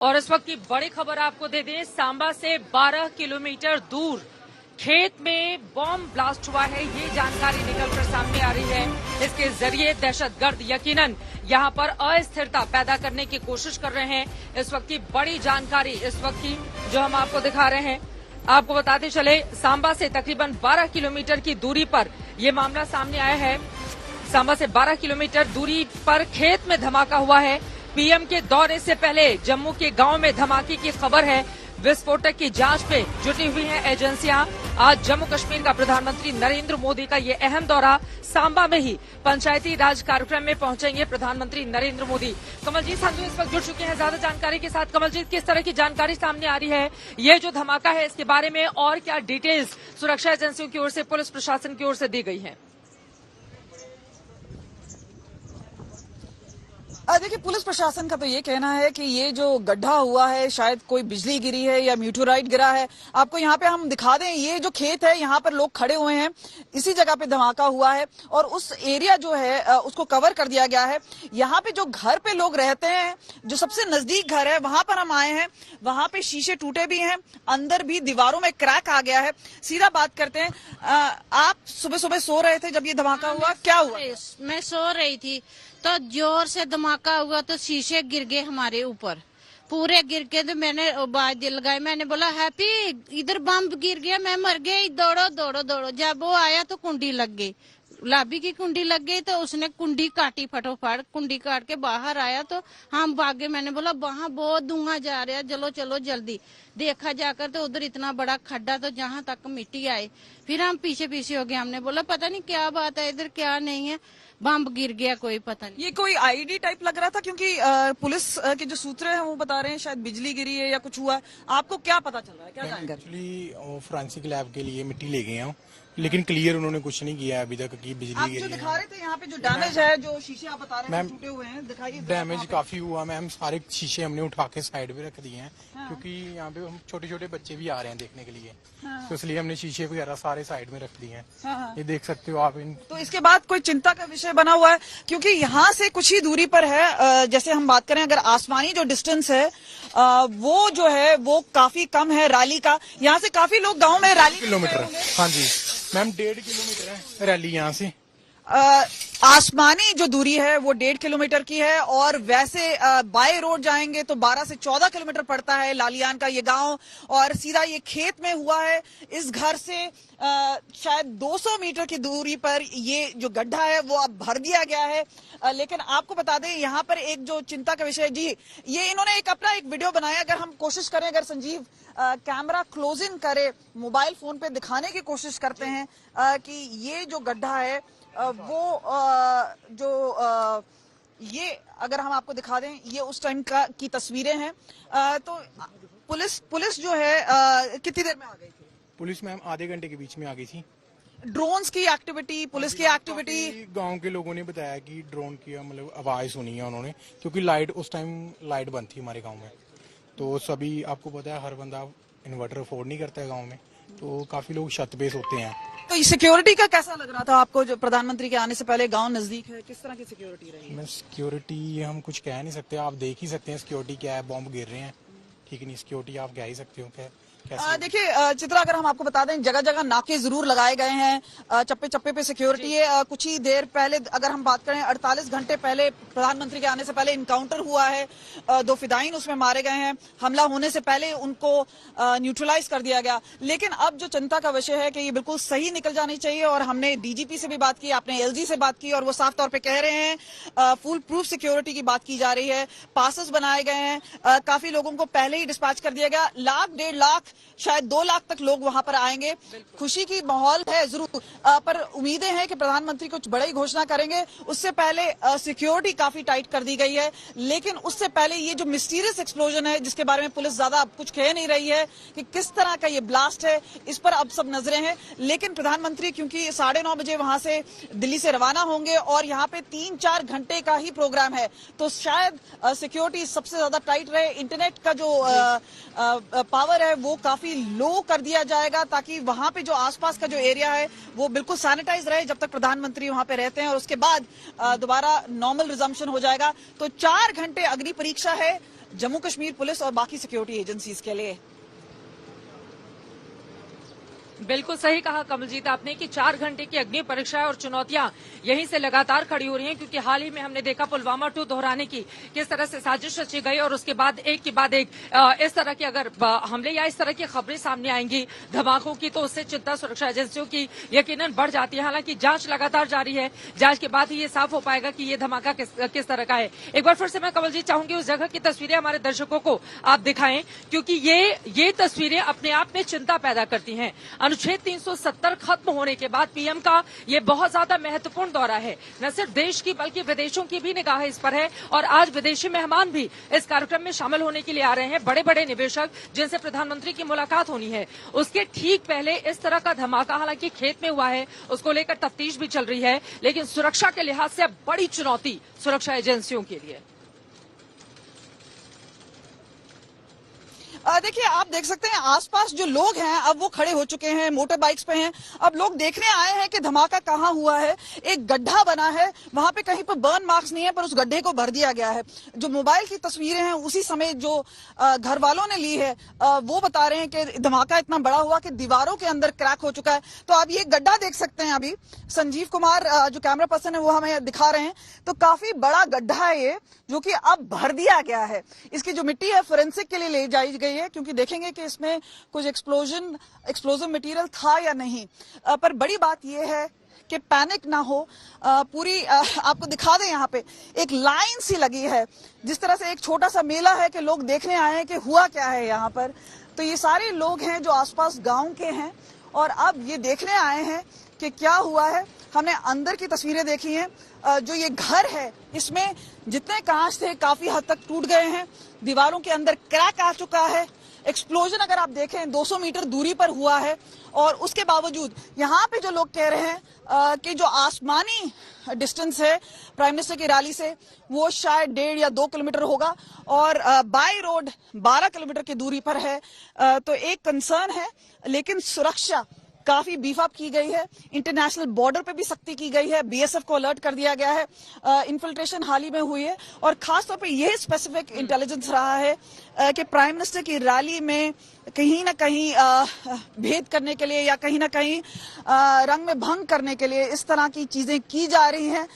और इस वक्त की बड़ी खबर आपको दे दें, सांबा से 12 किलोमीटर दूर खेत में बॉम्ब ब्लास्ट हुआ है। ये जानकारी निकलकर सामने आ रही है। इसके जरिए दहशतगर्द यकीनन यहां पर अस्थिरता पैदा करने की कोशिश कर रहे हैं। इस वक्त की बड़ी जानकारी इस वक्त की जो हम आपको दिखा रहे हैं। आपको बताते चले, सांबा से तकरीबन 12 किलोमीटर की दूरी पर यह मामला सामने आया है। सांबा से 12 किलोमीटर दूरी पर खेत में धमाका हुआ है। पीएम के दौरे से पहले जम्मू के गांव में धमाके की खबर है। विस्फोटक की जांच पे जुटी हुई हैं एजेंसियां। आज जम्मू कश्मीर का प्रधानमंत्री नरेंद्र मोदी का ये अहम दौरा, सांबा में ही पंचायती राज कार्यक्रम में पहुंचेंगे प्रधानमंत्री नरेंद्र मोदी। कमलजीत संधू इस वक्त जुड़ चुके हैं ज्यादा जानकारी के साथ। कमलजीत, किस तरह की जानकारी सामने आ रही है? ये जो धमाका है इसके बारे में और क्या डिटेल्स सुरक्षा एजेंसियों की ओर से, पुलिस प्रशासन की ओर से दी गई है? देखिए, पुलिस प्रशासन का तो ये कहना है कि ये जो गड्ढा हुआ है शायद कोई बिजली गिरी है या मीटोराइट गिरा है। आपको यहाँ पे हम दिखा दें, ये जो खेत है यहाँ पर लोग खड़े हुए हैं, इसी जगह पे धमाका हुआ है और उस एरिया जो है उसको कवर कर दिया गया है। यहाँ पे जो घर पे लोग रहते हैं, जो सबसे नजदीक घर है वहां पर हम आए हैं। वहां पे शीशे टूटे भी हैं, अंदर भी दीवारों में क्रैक आ गया है। सीधा बात करते हैं, आप सुबह सुबह सो रहे थे जब ये धमाका हुआ, क्या हुआ? मैं सो रही थी तो जोर से धमाका हुआ तो शीशे गिर गए हमारे ऊपर, पूरे गिर के। तो मैंने आवाज लगाई, मैंने बोला हैप्पी इधर बम गिर गया, मैं मर गई, दौड़ो दौड़ो दौड़ो। जब वो आया तो कुंडी लग गई, लाबी की कुंडी लग गई तो उसने कुंडी काटी फटोफट। कुंडी काट के बाहर आया तो हम भागे। मैंने बोला वहां बहुत धुआं जा रहा है, चलो चलो जल्दी। देखा जाकर तो उधर इतना बड़ा खड्डा, तो जहां तक मिट्टी आए। फिर हम पीछे पीछे हो गए। हमने बोला पता नहीं क्या बात है, इधर क्या नहीं है, बम गिर गया, कोई पता नहीं। ये कोई आईडी टाइप लग रहा था, क्योंकि पुलिस के जो सूत्र हैं वो बता रहे हैं शायद बिजली गिरी है या कुछ हुआ है। आपको क्या पता चल रहा है, क्या जानकारी? एक्चुअली फोरेंसिक लैब के लिए मिट्टी ले गए हैं, लेकिन क्लियर उन्होंने कुछ नहीं किया अभी तक कि बिजली गिरी है। आप जो दिखा रहे थे यहाँ पे जो डैमेज है, जो शीशे आप बता रहे हैं टूटे हुए हैं, दिखाइए। डैमेज काफी हुआ मैम, सारे शीशे हमने उठा के साइड पे रख दिए हैं। क्योंकि यहाँ पे हम छोटे छोटे बच्चे भी आ रहे हैं देखने के लिए, तो इसलिए हमने शीशे वगैरह सारे साइड में रख दिए हैं। ये देख सकते हो आप। तो इसके बाद कोई चिंता का विषय बना हुआ है, क्योंकि यहाँ से कुछ ही दूरी पर है। जैसे हम बात करें, अगर आसमानी जो डिस्टेंस है वो जो है वो काफी कम है रैली का। यहाँ से काफी लोग गाँव में रैली किलोमीटर, हाँ जी मैम 1.5 किलोमीटर है रैली यहाँ से। आसमानी जो दूरी है वो 1.5 किलोमीटर की है, और वैसे बाय रोड जाएंगे तो 12 से 14 किलोमीटर पड़ता है लालियान का ये गांव। और सीधा ये खेत में हुआ है। इस घर से शायद 200 मीटर की दूरी पर ये जो गड्ढा है वो अब भर दिया गया है। लेकिन आपको बता दें, यहाँ पर एक जो चिंता का विषय जी, ये इन्होंने अपना एक वीडियो बनाया। अगर हम कोशिश करें, अगर संजीव कैमरा क्लोज इन करे, मोबाइल फोन पे दिखाने की कोशिश करते हैं कि ये जो गड्ढा है वो ये अगर हम आपको दिखा दें, ये उस टाइम की तस्वीरें हैं। तो पुलिस जो है कितनी देर में आ गई थी? पुलिस मैम आधे घंटे के बीच में आ गई थी। ड्रोन्स की एक्टिविटी, पुलिस की एक्टिविटी, गांव के लोगों ने बताया कि ड्रोन की मतलब आवाज सुनी है उन्होंने, क्योंकि लाइट उस टाइम लाइट बंद थी हमारे गांव में। तो सभी, आपको पता है हर बंदा इन्वर्टर अफोर्ड नहीं करता है गांव में, तो काफी लोग छत पे सोते हैं। तो सिक्योरिटी का कैसा लग रहा था आपको? जो प्रधानमंत्री के आने से पहले गांव नजदीक है, किस तरह की सिक्योरिटी रही? मैं सिक्योरिटी हम कुछ कह नहीं सकते, आप देख ही सकते हैं सिक्योरिटी क्या है। बॉम्ब गिर रहे हैं, ठीक है नहीं, सिक्योरिटी आप कह ही सकते हो क्या। देखिए चित्रा, अगर हम आपको बता दें, जगह जगह नाके जरूर लगाए गए हैं, चप्पे चप्पे पे सिक्योरिटी है। कुछ ही देर पहले, अगर हम बात करें 48 घंटे पहले प्रधानमंत्री के आने से पहले इनकाउंटर हुआ है, 2 फिदायीन उसमें मारे गए हैं। हमला होने से पहले उनको न्यूट्रलाइज कर दिया गया। लेकिन अब जो चिंता का विषय है कि ये बिल्कुल सही निकल जानी चाहिए। और हमने डीजीपी से भी बात की, आपने एलजी से बात की, और वो साफ तौर पर कह रहे हैं फुल प्रूफ सिक्योरिटी की बात की जा रही है। पासेस बनाए गए हैं, काफी लोगों को पहले ही डिस्पैच कर दिया गया। 1,00,000 1.5 लाख, शायद 2 लाख तक लोग वहां पर आएंगे। खुशी की माहौल है जरूर, पर उम्मीदें हैं कि प्रधानमंत्री कुछ बड़ी घोषणा करेंगे। उससे पहले सिक्योरिटी काफी टाइट कर दी गई है। लेकिन उससे पहले ये जो मिस्टीरियस एक्सप्लोजन है, जिसके बारे में पुलिस ज्यादा अब कुछ कह नहीं रही है कि किस तरह का ये ब्लास्ट है, इस पर अब सब नजरें हैं। लेकिन प्रधानमंत्री क्योंकि 9:30 बजे वहां से दिल्ली से रवाना होंगे और यहाँ पे 3-4 घंटे का ही प्रोग्राम है, तो शायद सिक्योरिटी सबसे ज्यादा टाइट रहे। इंटरनेट का जो पावर है वो काफी लो कर दिया जाएगा, ताकि वहां पे जो आसपास का जो एरिया है वो बिल्कुल सैनिटाइज रहे जब तक प्रधानमंत्री वहां पे रहते हैं। और उसके बाद दोबारा नॉर्मल रिजम्पशन हो जाएगा। तो 4 घंटे अग्नि परीक्षा है। जम्मू कश्मीर पुलिस और बाकी सिक्योरिटी एजेंसीज के लिए। बिल्कुल सही कहा कमलजीत आपने कि 4 घंटे की अग्नि परीक्षा और चुनौतियां यहीं से लगातार खड़ी हो रही हैं, क्योंकि हाल ही में हमने देखा पुलवामा 2 दोहराने की किस तरह से साजिश रची गई और उसके बाद एक के बाद एक इस तरह के अगर हमले या इस तरह की खबरें सामने आएंगी धमाकों की, तो उससे चिंता सुरक्षा एजेंसियों की यकीनन बढ़ जाती है। हालांकि जांच लगातार जारी है, जांच के बाद ही ये साफ हो पाएगा कि ये धमाका किस तरह का है। एक बार फिर से मैं कमलजीत चाहूंगी उस जगह की तस्वीरें हमारे दर्शकों को आप दिखाएं, क्योंकि ये तस्वीरें अपने आप में चिंता पैदा करती हैं। अनुच्छेद 370 खत्म होने के बाद पीएम का ये बहुत ज्यादा महत्वपूर्ण दौरा है। न सिर्फ देश की बल्कि विदेशों की भी निगाह इस पर है और आज विदेशी मेहमान भी इस कार्यक्रम में शामिल होने के लिए आ रहे हैं। बड़े बड़े निवेशक जिनसे प्रधानमंत्री की मुलाकात होनी है। उसके ठीक पहले इस तरह का धमाका हालांकि खेत में हुआ है, उसको लेकर तफ्तीश भी चल रही है, लेकिन सुरक्षा के लिहाज से अब बड़ी चुनौती सुरक्षा एजेंसियों के लिए। देखिए, आप देख सकते हैं आसपास जो लोग हैं अब वो खड़े हो चुके हैं, मोटर बाइक्स पे हैं। अब लोग देखने आए हैं कि धमाका कहाँ हुआ है। एक गड्ढा बना है, वहां पे कहीं पर बर्न मार्क्स नहीं है, पर उस गड्ढे को भर दिया गया है। जो मोबाइल की तस्वीरें हैं उसी समय जो घर वालों ने ली है वो बता रहे हैं कि धमाका इतना बड़ा हुआ कि दीवारों के अंदर क्रैक हो चुका है। तो आप ये गड्ढा देख सकते हैं, अभी संजीव कुमार जो कैमरा पर्सन है वो हमें दिखा रहे हैं। तो काफी बड़ा गड्ढा है ये, जो कि अब भर दिया गया है। इसकी जो मिट्टी है फोरेंसिक के लिए ले जाई गई है, क्योंकि देखेंगे कि इसमें कुछ एक्सप्लोजिव मटेरियल था या नहीं। पर बड़ी बात यह है कि पैनिक ना हो। पूरी आपको दिखा दें, यहाँ पे एक लाइन सी लगी है, जिस तरह से एक छोटा सा मेला है कि लोग देखने आए हैं कि हुआ क्या है यहाँ पर। तो ये सारे लोग हैं जो आसपास गांव के हैं और अब ये देखने आए हैं कि क्या हुआ है। हमने अंदर की तस्वीरें देखी हैं। जो ये घर है इसमें जितने कांच थे काफी हद तक टूट गए हैं, दीवारों के अंदर क्रैक आ चुका है। एक्सप्लोजन अगर आप देखें 200 मीटर दूरी पर हुआ है और उसके बावजूद यहाँ पे जो लोग कह रहे हैं कि जो आसमानी डिस्टेंस है प्राइम मिनिस्टर की रैली से वो शायद 1.5 या 2 किलोमीटर होगा और बाई रोड 12 किलोमीटर की दूरी पर है। तो एक कंसर्न है, लेकिन सुरक्षा काफी बीफ अप की गई है। इंटरनेशनल बॉर्डर पे भी सख्ती की गई है, बीएसएफ को अलर्ट कर दिया गया है। इन्फिल्ट्रेशन हाल ही में हुई है और खासतौर पे यह स्पेसिफिक इंटेलिजेंस रहा है कि प्राइम मिनिस्टर की रैली में कहीं ना कहीं भेद करने के लिए या कहीं ना कहीं रंग में भंग करने के लिए इस तरह की चीजें की जा रही हैं।